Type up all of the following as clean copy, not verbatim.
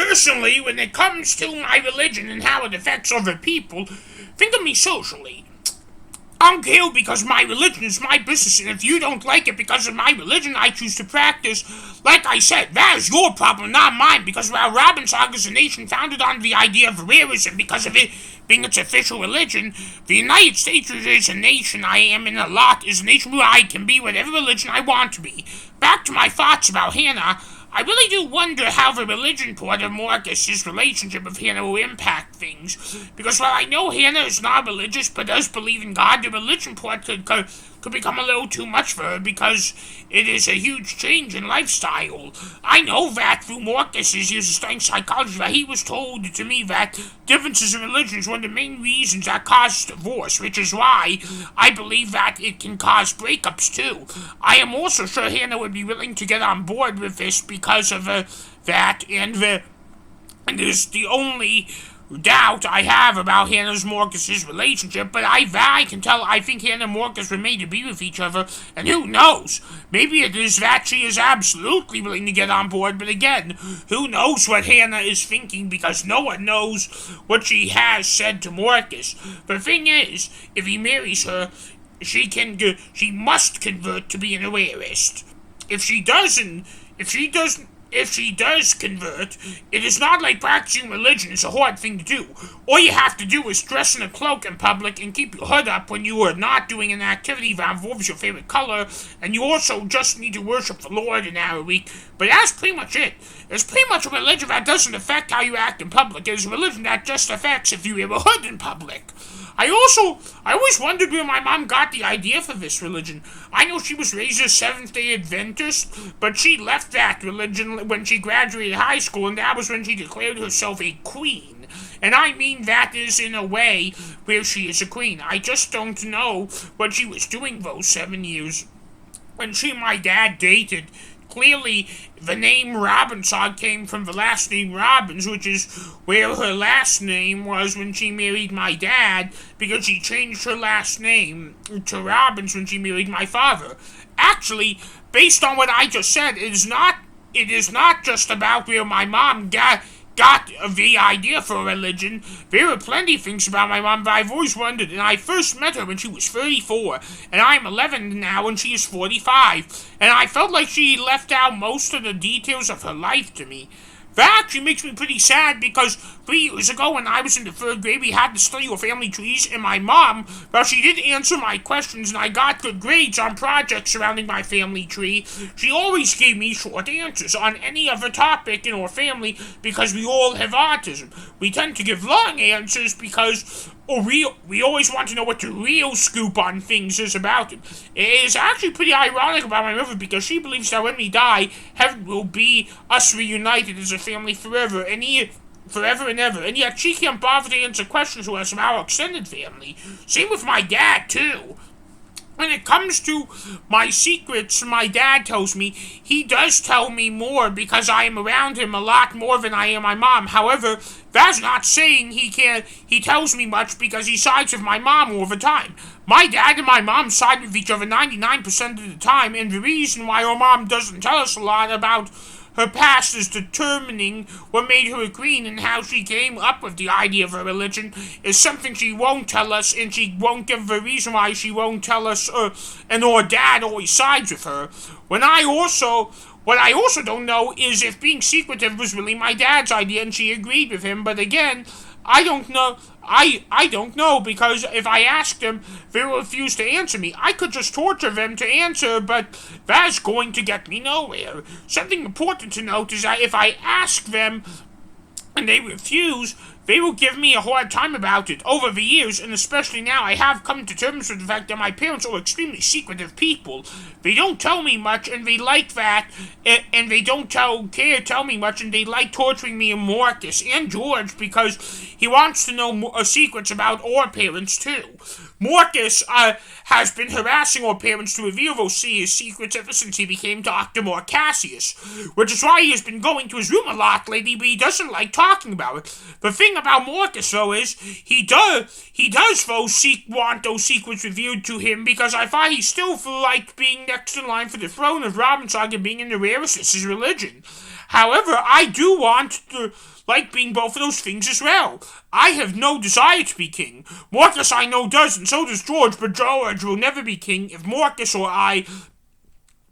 Personally, when it comes to my religion and how it affects other people, think of me socially. I'm here because my religion is my business, and if you don't like it because of my religion I choose to practice, like I said, that is your problem, not mine, because while Robbinsog is a nation founded on the idea of verism because of it being its official religion, the United States is a nation I am in a lot, is a nation where I can be whatever religion I want to be. Back to my thoughts about Hannah, I really do wonder how the religion part of Marcus's relationship with Hannah will impact things, because while I know Hannah is not religious but does believe in God, the religion part could become a little too much for her because it is a huge change in lifestyle. I know that through Marcus's years of studying psychology that he was told to me that differences in religion is one of the main reasons that causes divorce, which is why I believe that it can cause breakups too. I am also sure Hannah would be willing to get on board with this because of that, and there's the only doubt I have about Hannah's Marcus's relationship, but I can tell I think Hannah and Marcus were made to be with each other, and who knows, maybe it is that she is absolutely willing to get on board, but again, who knows what Hannah is thinking, because no one knows what she has said to Marcus. The thing is, if he marries her, she must convert to be an awareist. If she does convert, it is not like practicing religion is a hard thing to do. All you have to do is dress in a cloak in public and keep your hood up when you are not doing an activity that involves your favorite color, and you also just need to worship the Lord an hour a week. But that's pretty much it. It's pretty much a religion that doesn't affect how you act in public. It is a religion that just affects if you wear a hood in public. I always wondered where my mom got the idea for this religion. I know she was raised as Seventh-day Adventist, but she left that religion when she graduated high school, and that was when she declared herself a queen. And I mean that is in a way where she is a queen. I just don't know what she was doing those 7 years when she and my dad dated. Clearly, the name Robbinsog came from the last name Robbins, which is where her last name was when she married my dad, because she changed her last name to Robbins when she married my father. Actually, based on what I just said, it is not just about where my mom got the idea for a religion. There are plenty of things about my mom that I've always wondered, and I first met her when she was 34, and I'm 11 now and she is 45, and I felt like she left out most of the details of her life to me. That actually makes me pretty sad, because 3 years ago when I was in the 3rd grade, we had to study our family trees, and my mom, well, she did answer my questions, and I got good grades on projects surrounding my family tree. She always gave me short answers on any other topic in our family, because we all have autism. We tend to give long answers because we always want to know what the real scoop on things is about it. It is actually pretty ironic about my mother, because she believes that when we die, heaven will be us reunited as a family forever and ever, and yet she can't bother to answer questions to us about our extended family. Same with my dad, too. When it comes to my secrets, my dad tells me, he does tell me more because I am around him a lot more than I am my mom. However, that's not saying he tells me much, because he sides with my mom all the time. My dad and my mom side with each other 99% of the time, and the reason why our mom doesn't tell us a lot about her past is determining what made her a queen, and how she came up with the idea of a religion is something she won't tell us, and she won't give the reason why she won't tell us, and our dad always sides with her. What I also don't know is if being secretive was really my dad's idea and she agreed with him, but again, I don't know. I don't know, because if I asked them, they will refuse to answer me. I could just torture them to answer, but that's going to get me nowhere. Something important to note is that if I ask them and they refuse, they will give me a hard time about it. Over the years, and especially now, I have come to terms with the fact that my parents are extremely secretive people. They don't tell me much, and they like that, and they don't care to tell me much, and they like torturing me and Marcus and George, because he wants to know secrets about our parents, too. Marcus has been harassing our parents to reveal those secrets ever since he became Doctor Marcacius, which is why he has been going to his room a lot lately, but he doesn't like talking about it. The thing about Marcus, though, is he does want those secrets revealed to him, because I thought he still liked being next in line for the throne of Robbinsog and being in the rarest. This is religion. However, I do want to like being both of those things as well. I have no desire to be king. Marcus I know does, and so does George, but George will never be king if Marcus or I,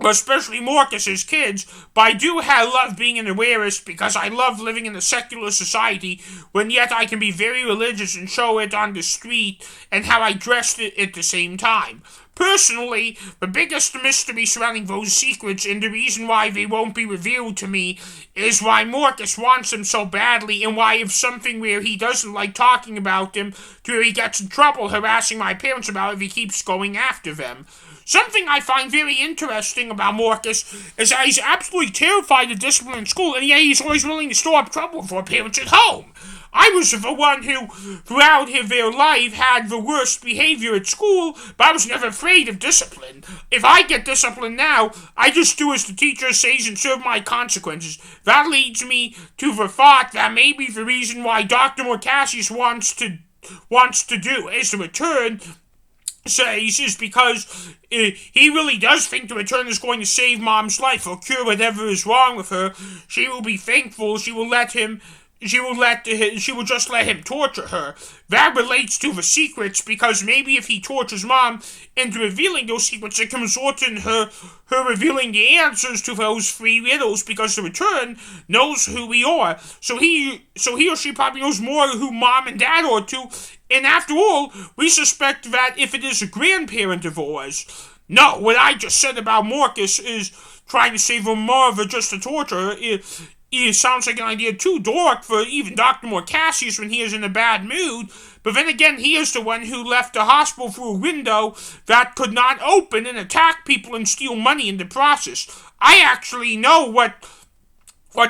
especially Marcus's kids, but I do love being an awareist because I love living in a secular society when yet I can be very religious and show it on the street and how I dressed it at the same time. Personally, the biggest mystery surrounding those secrets and the reason why they won't be revealed to me is why Marcus wants them so badly and why if something where he doesn't like talking about them to where he gets in trouble harassing my parents about it if he keeps going after them. Something I find very interesting about Marcus is that he's absolutely terrified of discipline in school, and yet he's always willing to store up trouble for parents at home. I was the one who, throughout their life, had the worst behavior at school, but I was never afraid of discipline. If I get disciplined now, I just do as the teacher says and serve my consequences. That leads me to the thought that maybe the reason why Doctor Marcacius wants to do is to return says is because he really does think the return is going to save Mom's life or cure whatever is wrong with her. She will be thankful. She will just let him torture her. That relates to the secrets because maybe if he tortures Mom into revealing those secrets, it can result in her revealing the answers to those 3 riddles because the return knows who we are. So he or she probably knows more who Mom and Dad are too. And after all, we suspect that if it is a grandparent of ours. No, what I just said about Marcus is trying to save her mother just to torture her. It sounds like an idea too dark for even Dr. Marcacius when he is in a bad mood, but then again, he is the one who left the hospital through a window that could not open and attack people and steal money in the process. I actually know what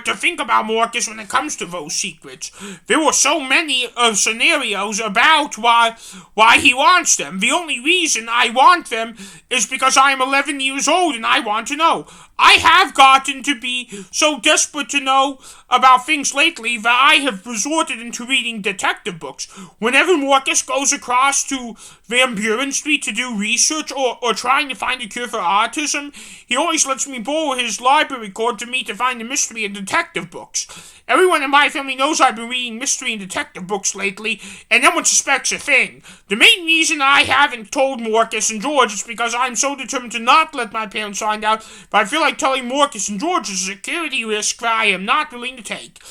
to think about Marcus when it comes to those secrets. There were so many scenarios about why he wants them. The only reason I want them is because I am 11 years old and I want to know. I have gotten to be so desperate to know about things lately that I have resorted into reading detective books. Whenever Marcus goes across to Van Buren Street to do research or trying to find a cure for autism, he always lets me borrow his library card to me to find the mystery in detective books. Everyone in my family knows I've been reading mystery and detective books lately, and no one suspects a thing. The main reason I haven't told Marcus and George is because I'm so determined to not let my parents find out, but I feel like telling Marcus and George is a security risk that I am not willing to take.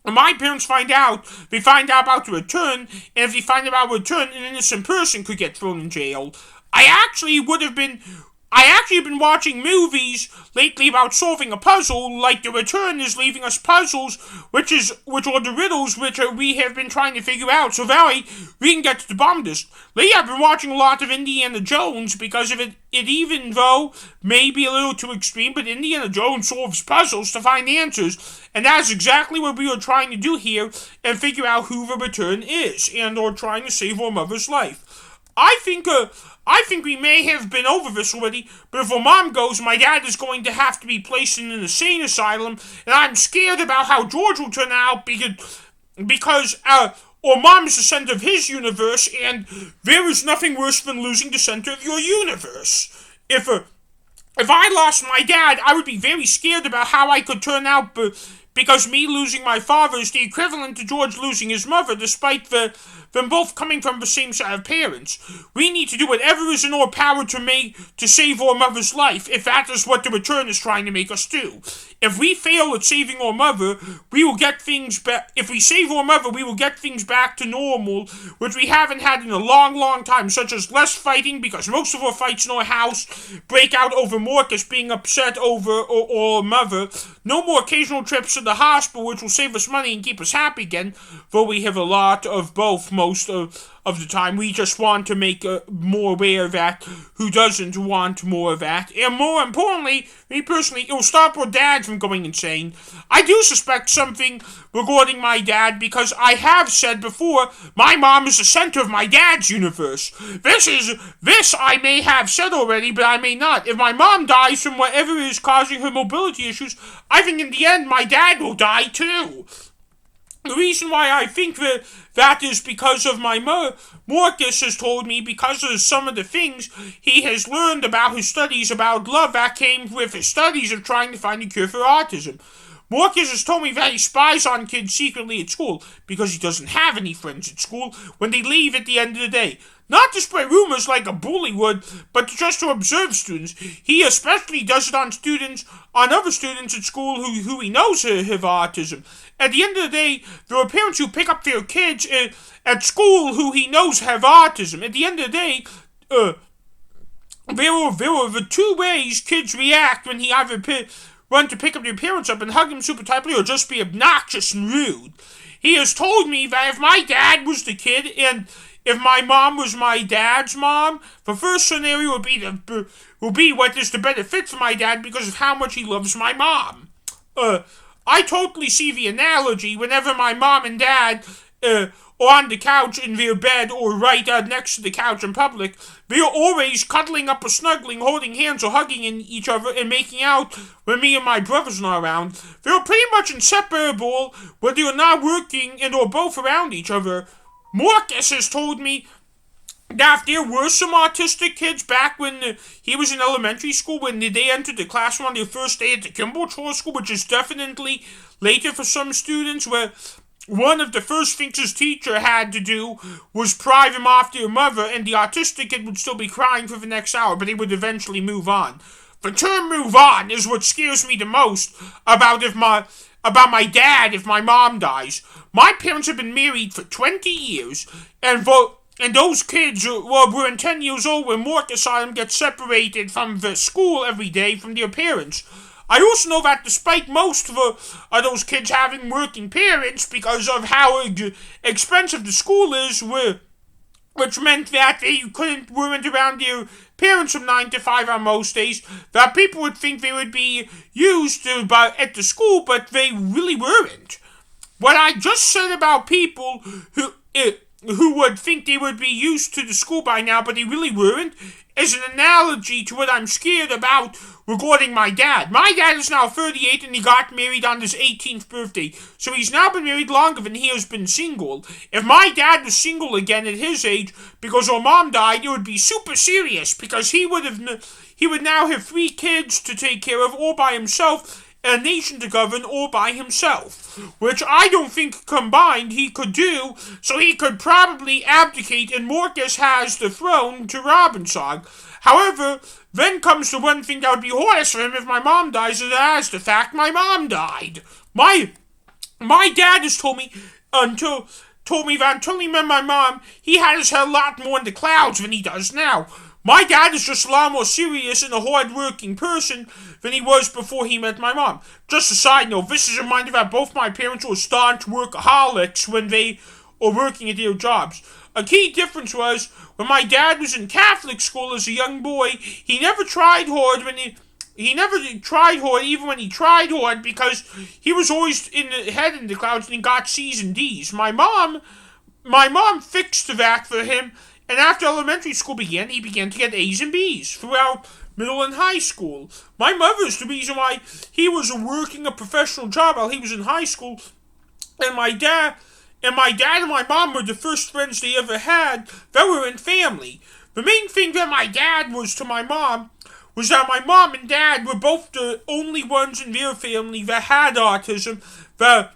When my parents find out, they find out about the return, and if they find out about the return, an innocent person could get thrown in jail. I actually have been watching movies lately about solving a puzzle, like The Return is leaving us puzzles, which are the riddles we have been trying to figure out. So Valerie, we can get to the bottom of this. Lately I've been watching a lot of Indiana Jones because of it even though maybe a little too extreme, but Indiana Jones solves puzzles to find answers, and that's exactly what we are trying to do here and figure out who the Return is, and are trying to save our mother's life. I think we may have been over this already, but if our mom goes, my dad is going to have to be placed in an insane asylum, and I'm scared about how George will turn out because our mom is the center of his universe, and there is nothing worse than losing the center of your universe. If I lost my dad, I would be very scared about how I could turn out, because me losing my father is the equivalent to George losing his mother, despite them both coming from the same set of parents. We need to do whatever is in our power to save our mother's life, if that is what the Return is trying to make us do. If we fail at saving our mother, we will get things back. If we save our mother, we will get things back to normal, which we haven't had in a long, long time, such as less fighting, because most of our fights in our house break out over Marcus being upset over our mother. No more occasional trips to the hospital, which will save us money and keep us happy again, though we have a lot of both most of the time. We just want to make more aware of that. Who doesn't want more of that? And more importantly, me personally, it will stop our dad from going insane. I do suspect something regarding my dad because I have said before, my mom is the center of my dad's universe. This I may have said already, but I may not. If my mom dies from whatever is causing her mobility issues, I think in the end my dad will die too. The reason why I think that is because of my Marcus has told me, because of some of the things he has learned about his studies about love that came with his studies of trying to find a cure for autism. Marcus has told me that he spies on kids secretly at school because he doesn't have any friends at school when they leave at the end of the day. Not to spread rumors like a bully would, but just to observe students. He especially does it on other students at school who he knows have autism. At the end of the day, there are parents who pick up their kids at school who he knows have autism. At the end of the day, there are the two ways kids react when he either run to pick up their parents up and hug them super tightly or just be obnoxious and rude. He has told me that if my dad was the kid and if my mom was my dad's mom, the first scenario would be what is the better fit for my dad because of how much he loves my mom. I totally see the analogy. Whenever my mom and dad are on the couch in their bed or right next to the couch in public, they are always cuddling up or snuggling, holding hands or hugging each other and making out when me and my brothers are not around. They are pretty much inseparable when they are not working and or both around each other. Marcus has told me that there were some autistic kids back when he was in elementary school when they entered the classroom on their first day at the Kimball Troll School, which is definitely later for some students, where one of the first things his teacher had to do was pry them off their mother, and the autistic kid would still be crying for the next hour, but they would eventually move on. The term "move on" is what scares me the most about my dad if my mom dies. My parents have been married for 20 years, and those kids were 10 years old when Marcus saw them get separated from the school every day from their parents. I also know that despite most of those kids having working parents because of how expensive the school is, which meant that they weren't around their parents from 9 to 5 on most days, that people would think they would be used at the school, but they really weren't. What I just said about people who would think they would be used to the school by now, but they really weren't, is an analogy to what I'm scared about regarding my dad. My dad is now 38 and he got married on his 18th birthday, so he's now been married longer than he has been single. If my dad was single again at his age because our mom died, it would be super serious because he would now have 3 kids to take care of all by himself, a nation to govern all by himself, which I don't think combined he could do, so he could probably abdicate and Marcus has the throne to Robbinsog. However, then comes the one thing that would be hardest for him if my mom dies, and that is the fact my mom died. My dad has told me that until he met my mom, he had his head a lot more in the clouds than he does now. My dad is just a lot more serious and a hard-working person than he was before he met my mom. Just a side note, this is a reminder that both my parents were staunch workaholics when they were working at their jobs. A key difference was, when my dad was in Catholic school as a young boy, he never tried hard even when he tried hard because he was always in the clouds and he got C's and D's. My mom fixed that for him. And after elementary school began, he began to get A's and B's throughout middle and high school. My mother's the reason why he was working a professional job while he was in high school. And my dad and my mom were the first friends they ever had that were in family. The main thing that my dad was to my mom was that my mom and dad were both the only ones in their family that had autism, that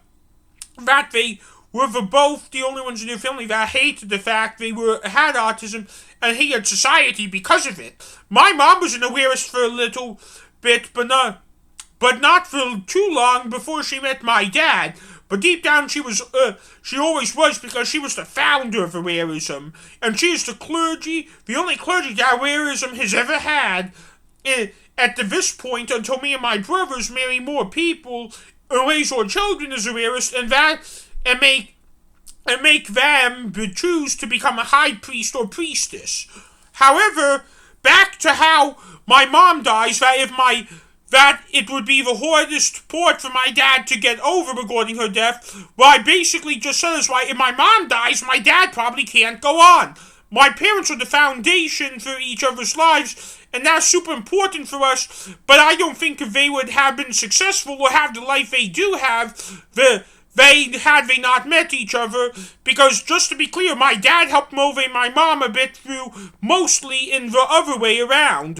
they were both the only ones in their family that hated the fact they had autism and hated society because of it. My mom was an awareness for a little bit, but not for too long before she met my dad. But deep down, she always was, because she was the founder of Awareism, and she is the only clergy that Awareism has ever had at this point until me and my brothers marry more people and raise our children as Awareists, and make them choose to become a high priest or priestess. However, back to how my mom dies, that it would be the hardest part for my dad to get over regarding her death. Well, I basically just said is why if my mom dies, my dad probably can't go on. My parents are the foundation for each other's lives, and that's super important for us, but I don't think if they would have been successful or have the life they do have, had they not met each other, because just to be clear, my dad helped motivate my mom a bit through mostly in the other way around.